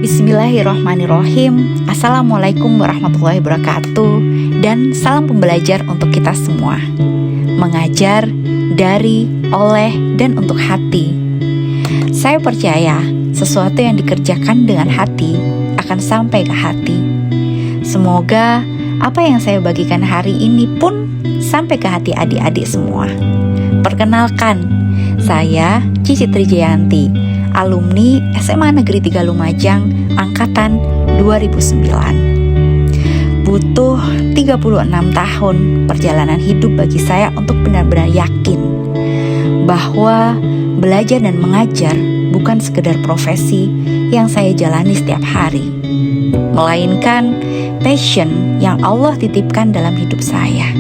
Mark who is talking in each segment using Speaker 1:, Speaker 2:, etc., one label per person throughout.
Speaker 1: Bismillahirrahmanirrahim. Assalamualaikum warahmatullahi wabarakatuh. Dan salam pembelajar untuk kita semua. Mengajar dari, oleh, dan untuk hati. Saya percaya sesuatu yang dikerjakan dengan hati akan sampai ke hati. Semoga apa yang saya bagikan hari ini pun sampai ke hati adik-adik semua. Perkenalkan, saya Cici Trijayanti, alumni SMA Negeri 3 Lumajang, angkatan 2009. Butuh 36 tahun perjalanan hidup bagi saya untuk benar-benar yakin bahwa belajar dan mengajar bukan sekedar profesi yang saya jalani setiap hari, melainkan passion yang Allah titipkan dalam hidup saya.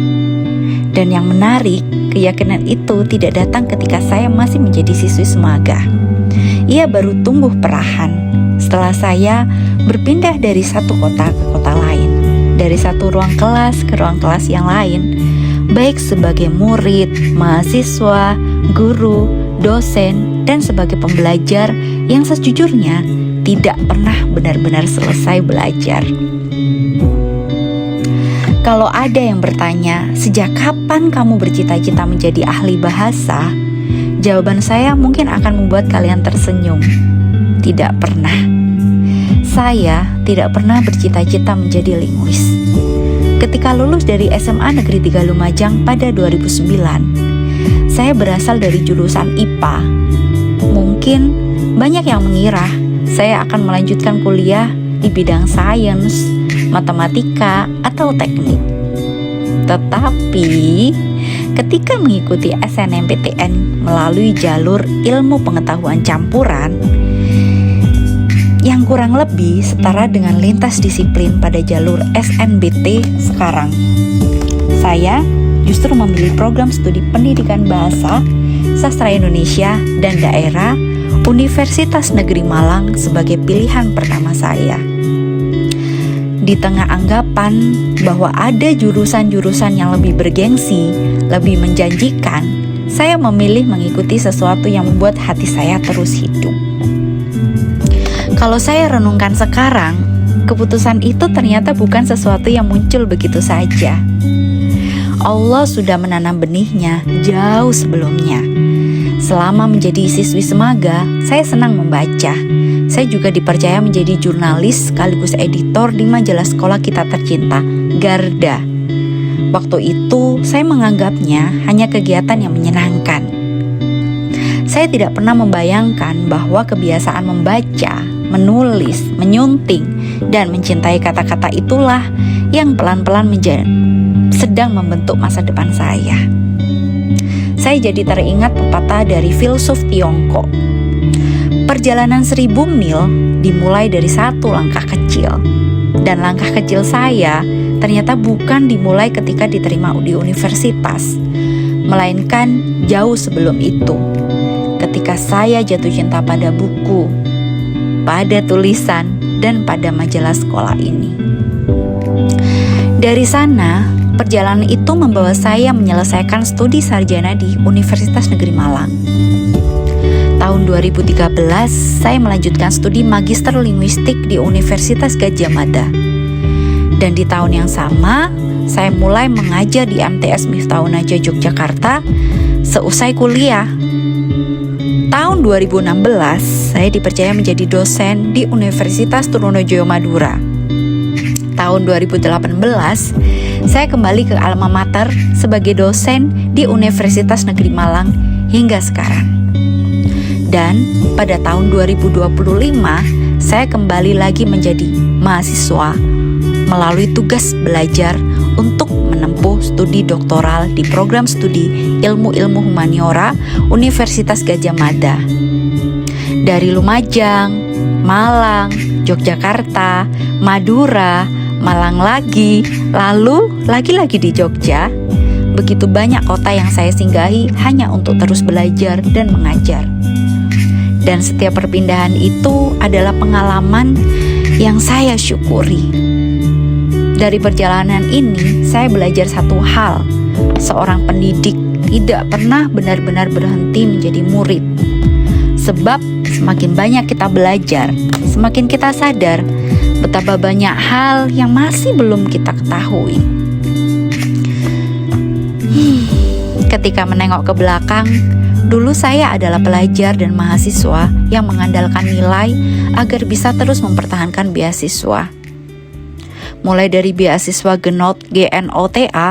Speaker 1: Dan yang menarik, keyakinan itu tidak datang ketika saya masih menjadi siswi Semaga. Ia baru tumbuh perlahan setelah saya berpindah dari satu kota ke kota lain, dari satu ruang kelas ke ruang kelas yang lain, baik sebagai murid, mahasiswa, guru, dosen, dan sebagai pembelajar yang sejujurnya tidak pernah benar-benar selesai belajar. Kalau ada yang bertanya, sejak kapan kamu bercita-cita menjadi ahli bahasa? Jawaban saya mungkin akan membuat kalian tersenyum. Tidak pernah. Saya tidak pernah bercita-cita menjadi linguis. Ketika lulus dari SMA Negeri 3 Lumajang pada 2009, saya berasal dari jurusan IPA. Mungkin banyak yang mengira saya akan melanjutkan kuliah di bidang sains, matematika, atau teknik. Tetapi ketika mengikuti SNMPTN melalui jalur ilmu pengetahuan campuran yang kurang lebih setara dengan lintas disiplin pada jalur SNBT sekarang, saya justru memilih program studi pendidikan bahasa, sastra Indonesia, dan daerah Universitas Negeri Malang sebagai pilihan pertama saya. Di tengah anggapan bahwa ada jurusan-jurusan yang lebih bergengsi, lebih menjanjikan, saya memilih mengikuti sesuatu yang membuat hati saya terus hidup. Kalau saya renungkan sekarang, keputusan itu ternyata bukan sesuatu yang muncul begitu saja. Allah sudah menanam benihnya jauh sebelumnya. Selama menjadi siswi Semaga, saya senang membaca. Saya juga dipercaya menjadi jurnalis sekaligus editor di majalah sekolah kita tercinta, Garda. Waktu itu, saya menganggapnya hanya kegiatan yang menyenangkan. Saya tidak pernah membayangkan bahwa kebiasaan membaca, menulis, menyunting, dan mencintai kata-kata itulah yang pelan-pelan sedang membentuk masa depan saya. Saya jadi teringat pepatah dari filsuf Tiongkok. Perjalanan 1000 mil dimulai dari satu langkah kecil. Dan langkah kecil saya ternyata bukan dimulai ketika diterima di universitas, melainkan jauh sebelum itu. Ketika saya jatuh cinta pada buku, pada tulisan, dan pada majalah sekolah ini. Dari sana, perjalanan itu membawa saya menyelesaikan studi sarjana di Universitas Negeri Malang. Tahun 2013, saya melanjutkan studi Magister Linguistik di Universitas Gadjah Mada. Dan di tahun yang sama, saya mulai mengajar di MTS Miftahun Najah Yogyakarta seusai kuliah. Tahun 2016, saya dipercaya menjadi dosen di Universitas Trunojoyo Madura. Tahun 2018, saya kembali ke alma mater sebagai dosen di Universitas Negeri Malang hingga sekarang. Dan pada tahun 2025, saya kembali lagi menjadi mahasiswa melalui tugas belajar untuk menempuh studi doktoral di program studi ilmu-ilmu humaniora Universitas Gadjah Mada. Dari Lumajang, Malang, Yogyakarta, Madura, Malang lagi, lalu lagi-lagi di Jogja. Begitu banyak kota yang saya singgahi hanya untuk terus belajar dan mengajar. Dan setiap perpindahan itu adalah pengalaman yang saya syukuri. Dari perjalanan ini, saya belajar satu hal. Seorang pendidik tidak pernah benar-benar berhenti menjadi murid. Sebab semakin banyak kita belajar, semakin kita sadar betapa banyak hal yang masih belum kita ketahui. Ketika menengok ke belakang, dulu saya adalah pelajar dan mahasiswa yang mengandalkan nilai agar bisa terus mempertahankan beasiswa. Mulai dari beasiswa GNOTA,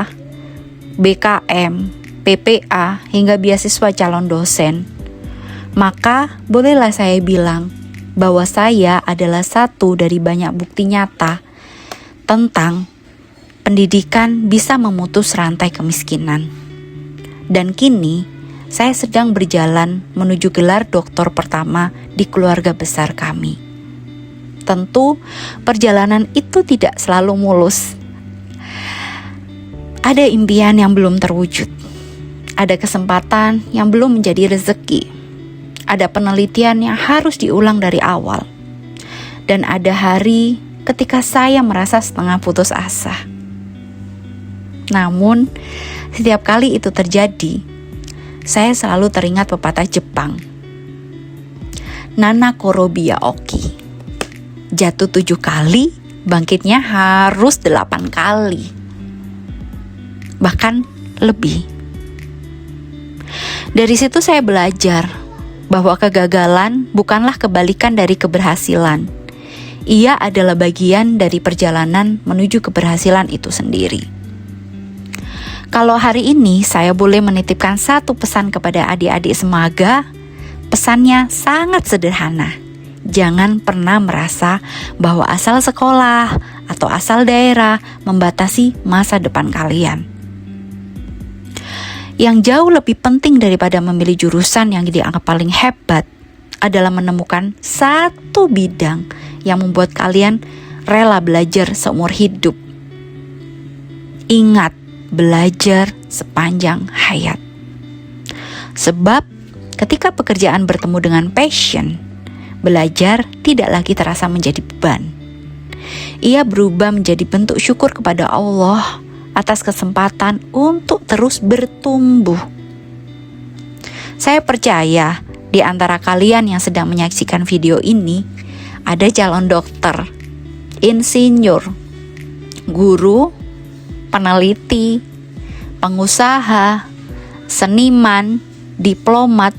Speaker 1: BKM, PPA, hingga beasiswa calon dosen. Maka bolehlah saya bilang bahwa saya adalah satu dari banyak bukti nyata tentang pendidikan bisa memutus rantai kemiskinan. Dan kini saya sedang berjalan menuju gelar doktor pertama di keluarga besar kami. Tentu perjalanan itu tidak selalu mulus. Ada impian yang belum terwujud. Ada kesempatan yang belum menjadi rezeki. Ada penelitian yang harus diulang dari awal. Dan ada hari ketika saya merasa setengah putus asa. Namun, setiap kali itu terjadi, saya selalu teringat pepatah Jepang. Nana Korobia Oki. Jatuh 7 kali, bangkitnya harus 8 kali. Bahkan lebih. Dari situ saya belajar bahwa kegagalan bukanlah kebalikan dari keberhasilan. Ia adalah bagian dari perjalanan menuju keberhasilan itu sendiri. Kalau hari ini saya boleh menitipkan satu pesan kepada adik-adik Semaga, pesannya sangat sederhana. Jangan pernah merasa bahwa asal sekolah atau asal daerah membatasi masa depan kalian. Yang jauh lebih penting daripada memilih jurusan yang dianggap paling hebat adalah menemukan satu bidang yang membuat kalian rela belajar seumur hidup. Ingat, belajar sepanjang hayat. Sebab ketika pekerjaan bertemu dengan passion, belajar tidak lagi terasa menjadi beban. Ia berubah menjadi bentuk syukur kepada Allah atas kesempatan untuk terus bertumbuh. Saya percaya di antara kalian yang sedang menyaksikan video ini ada calon dokter, insinyur, guru, peneliti, pengusaha, seniman, diplomat,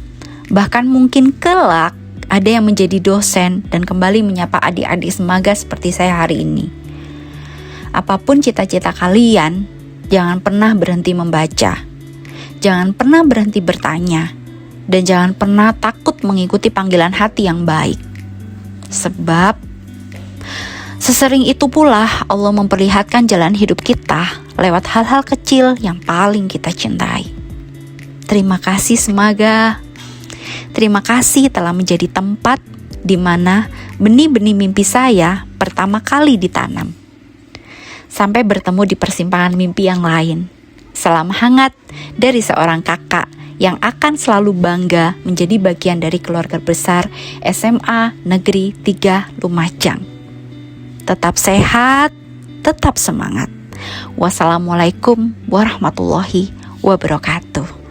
Speaker 1: bahkan mungkin kelak ada yang menjadi dosen dan kembali menyapa adik-adik Semaga seperti saya hari ini. Apapun cita-cita kalian, jangan pernah berhenti membaca, jangan pernah berhenti bertanya, dan jangan pernah takut mengikuti panggilan hati yang baik. Sebab sesering itu pula Allah memperlihatkan jalan hidup kita lewat hal-hal kecil yang paling kita cintai. Terima kasih Semaga. Terima kasih telah menjadi tempat di mana benih-benih mimpi saya pertama kali ditanam. Sampai bertemu di persimpangan mimpi yang lain. Salam hangat dari seorang kakak yang akan selalu bangga menjadi bagian dari keluarga besar SMA Negeri 3 Lumajang. Tetap sehat, tetap semangat. Wassalamualaikum warahmatullahi wabarakatuh.